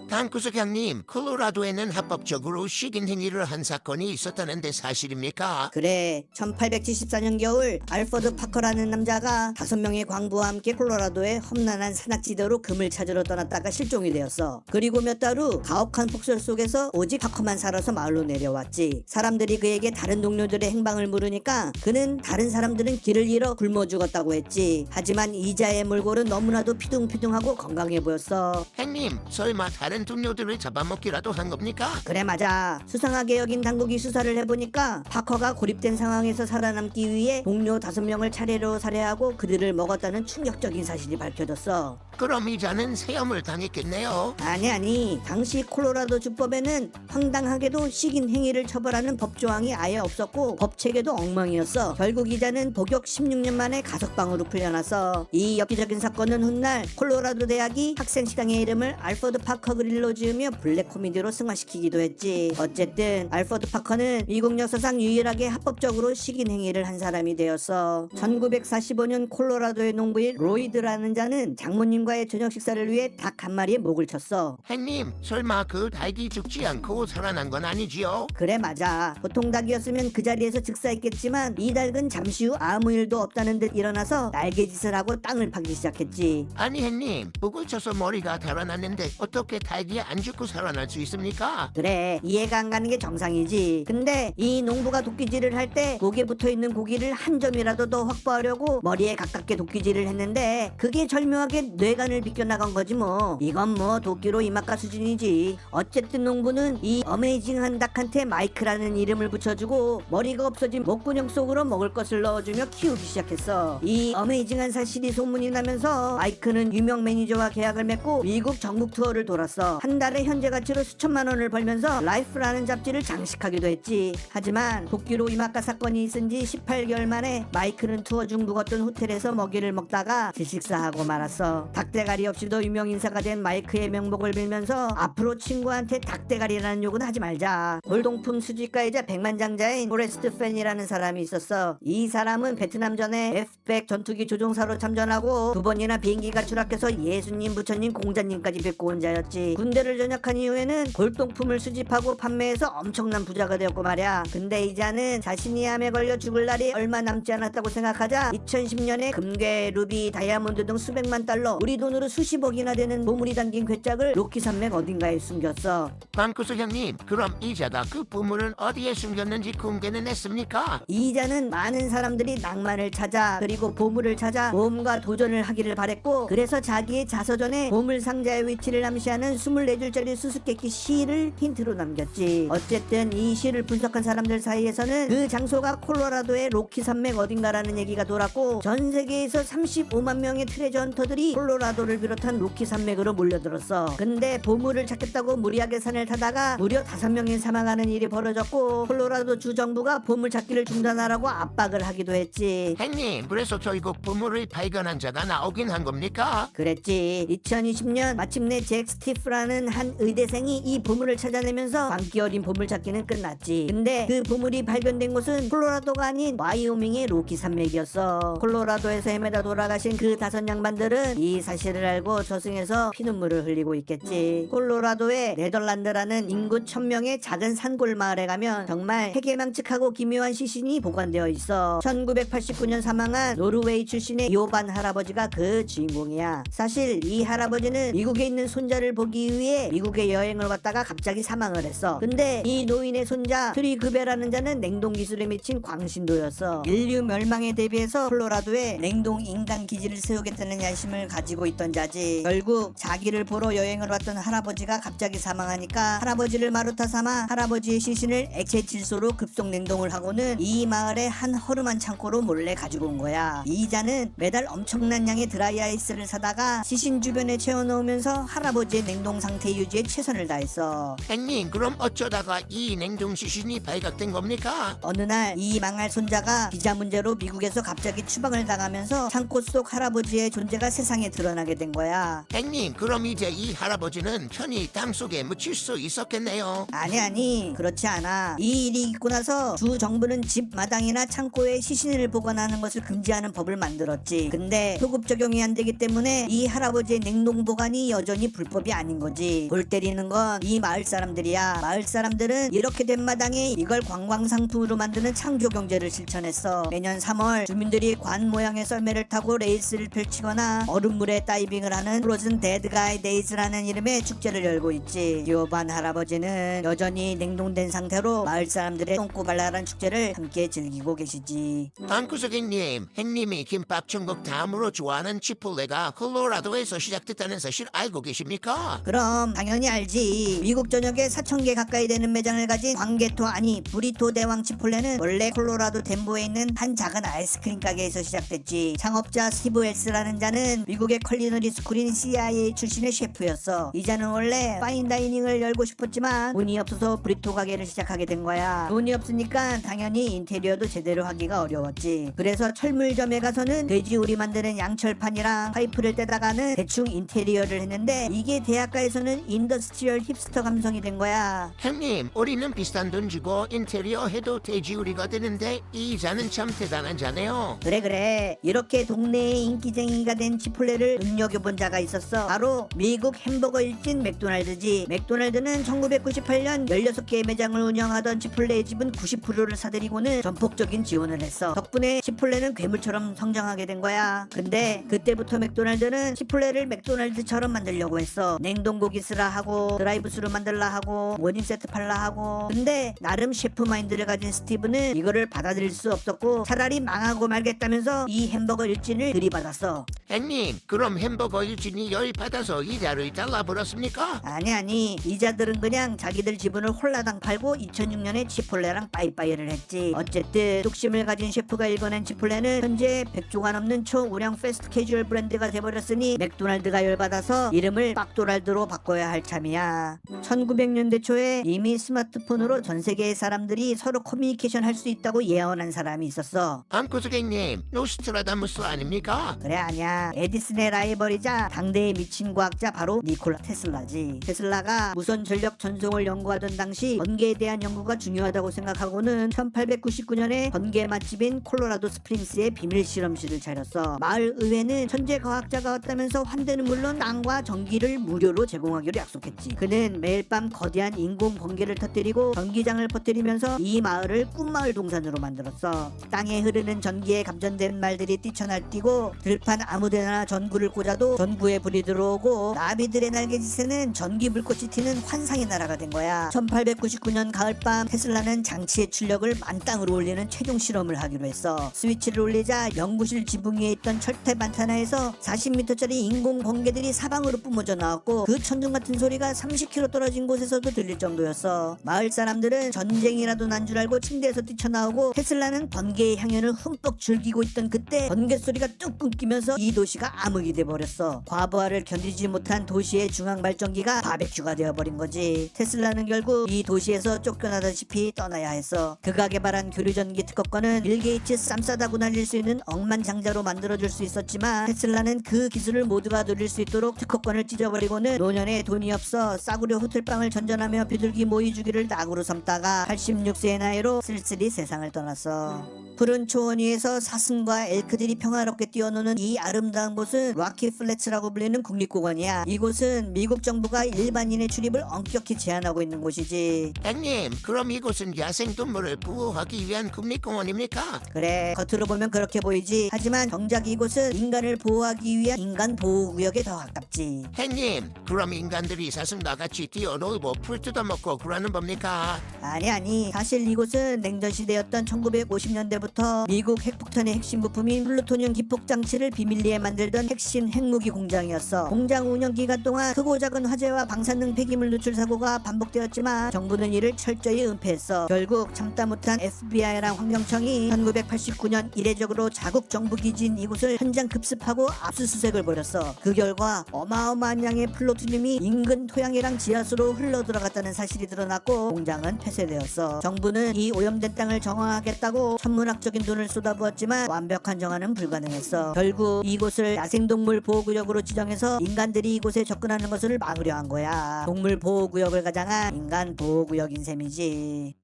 강구석 형님, 콜로라도에는 합법적으로 식인 행위를 한 사건이 있었다는데 사실입니까? 그래, 1874년 겨울 알퍼드 파커라는 남자가 5명의 광부와 함께 콜로라도의 험난한 산악지대로 금을 찾으러 떠났다가 실종이 되었어. 그리고 몇 달 후 가혹한 폭설 속에서 오직 파커만 살아서 마을로 내려왔지. 사람들이 그에게 다른 동료들의 행방을 물으니까 그는 다른 사람들은 길을 잃어 굶어 죽었다고 했지. 하지만 이자의 몰골은 너무나도 피둥피둥하고 건강해 보였어. 형님, 설마 다른 동료들을 잡아먹기라도 한 겁니까? 그래, 맞아. 수상하게 여긴 당국이 수사를 해보니까 파커가 고립된 상황에서 살아남기 위해 동료 5명을 차례로 살해하고 그들을 먹었다는 충격적인 사실이 밝혀졌어. 그럼 이자는 세험을 당했겠네요. 아니, 당시 콜로라도 주법에는 황당하게도 식인 행위를 처벌하는 법조항이 아예 없었고 법체계도 엉망이었어. 결국 이자는 복역 16년 만에 가석방으로 풀려났어. 이 엽기적인 사건은 훗날 콜로라도 대학이 학생식당의 이름을 알퍼드 파커 그릴로 지으며 블랙 코미디로 승화시키기도 했지. 어쨌든 알퍼드 파커는 미국 역사상 유일하게 합법적으로 식인 행위를 한 사람이 되었어. 1945년 콜로라도의 농부인 로이드라는 자는 장모님과의 저녁 식사를 위해 닭 한 마리에 목을 쳤어. 형님, 설마 그 닭이 죽지 않고 살아난 건 아니지요? 그래, 맞아. 보통 닭이었으면 그 자리에서 즉사했겠지만 이 닭은 잠시 후 아무 일도 없다는 듯 일어나서 날개짓을 하고 땅을 파기 시작했지. 아니 형님, 북을 쳐서 머리가 달아났는데 어떻게 닭이 안 죽고 살아날 수 있습니까? 그래, 이해가 안 가는 게 정상이지. 근데 이 농부가 도끼질을 할 때 목에 붙어있는 고기를 한 점이라도 더 확보하려고 머리에 가깝게 도끼질을 했는데 그게 절묘하게 뇌관을 비껴나간 거지 뭐. 이건 뭐 도끼로 이마까 수준이지. 어쨌든 농부는 이 어메이징한 닭한테 마이크라는 이름을 붙여주고 머리가 없어진 목구녕 속으로 먹을 것을 넣어주며 키우기 시작했어. 이 어메이징한 사실이 소문이 나면서 마이크는 유명 매니저와 계약을 맺고 미국 전국 투어를 돌았어. 한 달에 현재 가치로 수천만 원을 벌면서 라이프라는 잡지를 장식하기도 했지. 하지만 도끼로 이마카 사건이 있은 지 18개월 만에 마이크는 투어 중 묵었던 호텔에서 먹이를 먹다가 질식사하고 말았어. 닭대가리 없이도 유명 인사가 된 마이크의 명복을 빌면서 앞으로 친구한테 닭대가리라는 욕은 하지 말자. 골동품 수집가이자 백만장자인 포레스트 팬이라는 사람이 있었어. 이 사람은 베트남전에 F-100 전투기 조종사로 참전하고 2번이나 비행기가 추락해서 예수님, 부처님, 공자님까지 뵙고 온 자였지. 군대를 전역한 이후에는 골동품을 수집하고 판매해서 엄청난 부자가 되었고 말이야. 근데 이자는 자신이 암에 걸려 죽을 날이 얼마 남지 않았다고 생각하자 2010년에 금괴, 루비, 다이아몬드 등 수백만 달러, 우리 돈으로 수십억이나 되는 보물이 담긴 괴짝을 로키 산맥 어딘가에 숨겼어. 강구석 형님, 그럼 이자가 그 보물을 어디에 숨겼는지 공개는 했습니까? 이자는 많은 사람들이 낭만을 찾아 그리고 보물을 찾아 모험과 도전을 하기를 바랬고 그래서 자기의 자서전에 보물 상자의 위치를 암시하는 24줄짜리 수수께끼 시를 힌트로 남겼지. 어쨌든 이 시를 분석한 사람들 사이에서는 그 장소가 콜로라도의 로키 산맥 어딘가라는 얘기가 돌았고 전 세계에서 35만 명의 트레저 헌터들이 콜로라도를 비롯한 로키 산맥으로 몰려들었어. 근데 보물을 찾겠다고 무리하게 산을 타다가 무려 5명이 사망하는 일이 벌어졌고 콜로라도 주 정부가 보물 찾기를 중단하라고 압박을 하기도 했지. 형님, 그래서 결국 보물을 발견한 자가 나오긴 한 겁니까? 그랬지. 2020년 마침내 잭 스티프라는 한 의대생이 이 보물을 찾아내면서 광기 어린 보물 찾기는 끝났지. 근데 그 보물이 발견된 곳은 콜로라도가 아닌 와이오밍의 로키 산맥이었어. 콜로라도에서 헤매다 돌아가신 그 5 양반들은 이 사실을 알고 저승에서 피눈물을 흘리고 있겠지. 콜로라도의 네덜란드라는 인구 1000명의 작은 산골 마을에 가면 정말 해괴망측하고 기묘한 시신이 보관되어 있어. 1989년 사망한 노르웨이 출신의 요반 할아버지가 그 주인공이야. 사실 이 할아버지는 미국에 있는 손자를 보기 위해 미국에 여행을 갔다가 갑자기 사망을 했어. 근데 이 노인의 손자 트리그베라는 자는 냉동 기술에 미친 광신도였어. 인류 멸망에 대비해서 콜로라도에 냉동 인간 기지를 세우겠다는 야심을 가지고 있던 자지. 결국 자기를 보러 여행을 왔던 할아버지가 갑자기 사망하니까 할아버지를 마루타 삼아 할아버지의 시신을 액체 질소로 급속 냉동을 하고는 이 마을의 한 허름한 창고로 몰래 가지고 온 거야. 이자는 매달 엄청난 양의 드라이아이스를 사다가 시신 주변에 채워넣으면서 할아버지의 냉동 상태 유지에 최선을 다했어. 형님, 그럼 어쩌다가 이 냉동 시신이 발각된 겁니까? 어느 날 이 망할 손자가 비자 문제로 미국에서 갑자기 추방을 당하면서 창고 속 할아버지의 존재가 세상에 드러나게 된 거야. 형님, 그럼 이제 이 할아버지는 편히 땅속에 묻힐 수 있었겠네요. 아니 그렇지 않아. 이 일이 있고 나서 주 정부는 집 마당이나 창고에 시신을 보관하는 것을 금지하는 법을 만들었지. 근데 소급 적용이 안 되기 때문에 이 할아버지의 냉동 보관이 여전히 불법이 아닌 때린 거지. 골 때리는 건 이 마을 사람들이야. 마을 사람들은 이렇게 된 마당에 이걸 관광상품으로 만드는 창조 경제를 실천했어. 매년 3월 주민들이 관 모양의 썰매를 타고 레이스를 펼치거나 얼음물에 다이빙을 하는 프로즌 데드가이 데이즈라는 이름의 축제를 열고 있지. 요반 할아버지는 여전히 냉동된 상태로 마을 사람들의 똥꼬발랄한 축제를 함께 즐기고 계시지. 방구석이님, 행님이 김밥 천국 다음으로 좋아하는 치폴레가 콜로라도에서 시작됐다는 사실 알고 계십니까? 그럼 당연히 알지. 미국 전역에 4,000개 가까이 되는 매장을 가진 광개토 아니 브리토 대왕 치폴레는 원래 콜로라도 덴버에 있는 한 작은 아이스크림 가게에서 시작됐지. 창업자 스티브 웰스라는 자는 미국의 컬리너리 스쿨인 CIA 출신의 셰프였어. 이 자는 원래 파인다이닝을 열고 싶었지만 돈이 없어서 브리토 가게를 시작하게 된 거야. 돈이 없으니까 당연히 인테리어도 제대로 하기가 어려웠지. 그래서 철물점에 가서는 돼지우리 만드는 양철판이랑 파이프를 떼다가는 대충 인테리어를 했는데 이게 대학가에서는 인더스트리얼 힙스터 감성이 된 거야. 행님, 우리는 비싼 돈 주고 인테리어 해도 돼지우리가 되는데 이 자는 참 대단한 자네요. 그래 이렇게 동네의 인기쟁이가 된 치폴레를 눈여겨본 자가 있었어. 바로 미국 햄버거 일진 맥도날드지. 맥도날드는 1998년 16개의 매장을 운영하던 치폴레의 집은 90%를 사들이고는 전폭적인 지원을 했어. 덕분에 치폴레는 괴물처럼 성장하게 된 거야. 근데 그때부터 맥도날드는 치폴레를 맥도날드처럼 만들려고 했어. 냉동고기 쓰라 하고 드라이브스루 만들라 하고 모닝 세트 팔라 하고. 근데 나름 셰프 마인드를 가진 스티브는 이거를 받아들일 수 없었고 차라리 망하고 말겠다면서 이 햄버거 일진을 들이받았어. 행님, 그럼 햄버거 일진이 열받아서 이자를 잘라버렸습니까? 아니 이자들은 그냥 자기들 지분을 홀라당 팔고 2006년에 치폴레랑 빠이빠이를 했지. 어쨌든 뚝심을 가진 셰프가 일궈낸 치폴레는 현재 100조가 넘는 초우량 패스트 캐주얼 브랜드가 돼버렸으니 맥도날드가 열받아서 이름을 빡도날드로 바꿔야 할 참이야. 1900년대 초에 이미 스마트폰으로 전 세계의 사람들이 서로 커뮤니케이션 할 수 있다고 예언한 사람이 있었어. 방구석이님, 노스트라다무스 아닙니까? 그래 아니야. 에디슨의 라이벌이자 당대의 미친 과학자 바로 니콜라 테슬라지. 테슬라가 무선 전력 전송을 연구하던 당시 번개에 대한 연구가 중요하다고 생각하고는 1899년에 번개 맛집인 콜로라도 스프링스에 비밀 실험실을 차렸어. 마을 의회는 천재 과학자가 왔다면서 환대는 물론 땅과 전기를 무료로 제공하기로 약속했지. 그는 매일 밤 거대한 인공 번개를 터뜨리고 전기장을 퍼뜨리면서 이 마을을 꿈마을 동산으로 만들었어. 땅에 흐르는 전기에 감전된 말들이 뛰쳐날뛰고 들판 아무데나 전구를 꽂아도 전구에 불이 들어오고 나비들의 날개짓에는 전기 불꽃이 튀는 환상의 나라가 된 거야. 1899년 가을밤 테슬라는 장치의 출력을 만땅으로 올리는 최종 실험을 하기로 했어. 스위치를 올리자 연구실 지붕 위에 있던 철퇴 반타나에서 40m짜리 인공 번개들이 사방으로 뿜어져 나왔고 그 천둥 같은 소리가 30km 떨어진 곳에서도 들릴 정도였어. 마을 사람들은 전쟁이라도 난 줄 알고 침대에서 뛰쳐나오고 테슬라는 번개의 향연을 흠뻑 즐기고 있던 그때 번개 소리가 뚝 끊기면서 이 도시가 암흑이 돼버렸어. 과부하를 견디지 못한 도시의 중앙 발전기가 바베큐가 되어버린 거지. 테슬라는 결국 이 도시에서 쫓겨나다시피 떠나야 했어. 그가 개발한 교류전기 특허권은 빌 게이츠 쌈 싸다고 날릴 수 있는 억만장자로 만들어줄 수 있었지만 테슬라는 그 기술을 모두가 누릴 수 있도록 특허권을 찢어버리고는 노년에 돈이 없어 싸구려 호텔방을 전전하며 비둘기 모이주기를 낙으로 삼다가 86세의 나이로 쓸쓸히 세상을 떠났어. 푸른 초원 위에서 사슴과 엘크들이 평화롭게 뛰어노는 이 아름다운 곳은 락키 플랫스라고 불리는 국립공원이야. 이곳은 미국 정부가 일반인의 출입을 엄격히 제한하고 있는 곳이지. 행님, 그럼 이곳은 야생동물을 보호하기 위한 국립공원입니까? 그래 겉으로 보면 그렇게 보이지. 하지만 정작 이곳은 인간을 보호하기 위한 인간 보호구역에 더 가깝지. 행님, 그럼 인간들이 사슴과 같이 뛰어놀고 풀 뜯어먹고 그러는 겁니까? 아니 사실 이곳은 냉전시대였던 1950년대부터 미국 핵폭탄의 핵심 부품인 플루토늄 기폭장치를 비밀리에 만들던 핵심 핵무기 공장이었어. 공장 운영 기간 동안 크고 작은 화재와 방사능 폐기물 누출 사고가 반복되었지만 정부는 이를 철저히 은폐했어. 결국 참다 못한 FBI랑 환경청이 1989년 이례적으로 자국 정부 기지인 이곳을 현장 급습하고 압수수색을 벌였어. 그 결과 어마어마한 양의 플루토늄이 인근 토양이랑 지하수로 흘러 들어갔다는 사실이 드러났고 공장은 폐쇄되었어. 정부는 이 오염된 땅을 정화하겠다고 천문학적인 돈을 쏟아부었지만 완벽한 정화는 불가능했어. 결국 이곳을 야생동물 보호구역으로 지정해서 인간들이 이곳에 접근하는 것을 막으려 한 거야. 동물 보호구역을 가장한 인간 보호구역인 셈이지.